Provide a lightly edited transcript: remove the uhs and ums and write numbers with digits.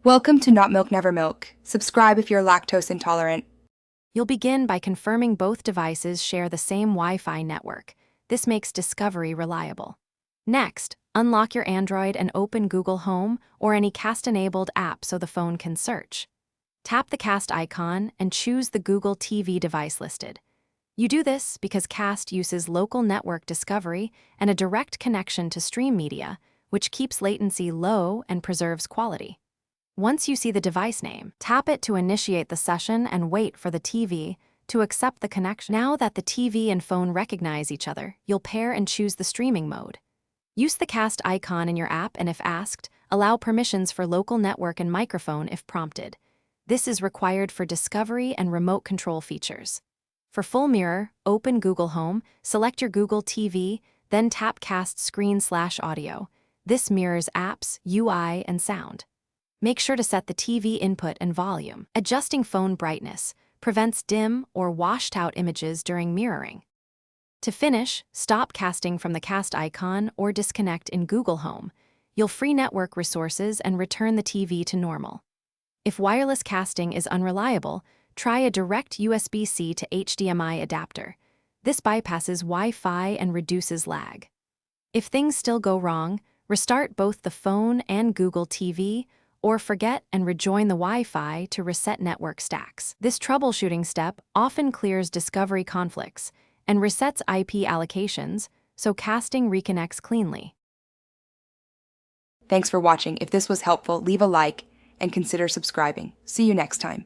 Welcome to Not Milk Never Milk. Subscribe if you're lactose intolerant. You'll begin by confirming both devices share the same Wi-Fi network. This makes discovery reliable. Next, unlock your Android and open Google Home or any Cast-enabled app so the phone can search. Tap the Cast icon and choose the Google TV device listed. You do this because Cast uses local network discovery and a direct connection to stream media, which keeps latency low and preserves quality. Once you see the device name, tap it to initiate the session and wait for the TV to accept the connection. Now that the TV and phone recognize each other, you'll pair and choose the streaming mode. Use the Cast icon in your app and, if asked, allow permissions for local network and microphone if prompted. This is required for discovery and remote control features. For full mirror, open Google Home, select your Google TV, then tap Cast Screen/Audio. This mirrors apps, UI, and sound. Make sure to set the TV input and volume. Adjusting phone brightness prevents dim or washed-out images during mirroring. To finish, stop casting from the Cast icon or disconnect in Google Home. You'll free network resources and return the TV to normal. If wireless casting is unreliable, try a direct USB-C to HDMI adapter. This bypasses Wi-Fi and reduces lag. If things still go wrong, restart both the phone and Google TV, or forget and rejoin the Wi-Fi to reset network stacks. This troubleshooting step often clears discovery conflicts and resets IP allocations, so casting reconnects cleanly. Thanks for watching. If this was helpful, leave a like and consider subscribing. See you next time.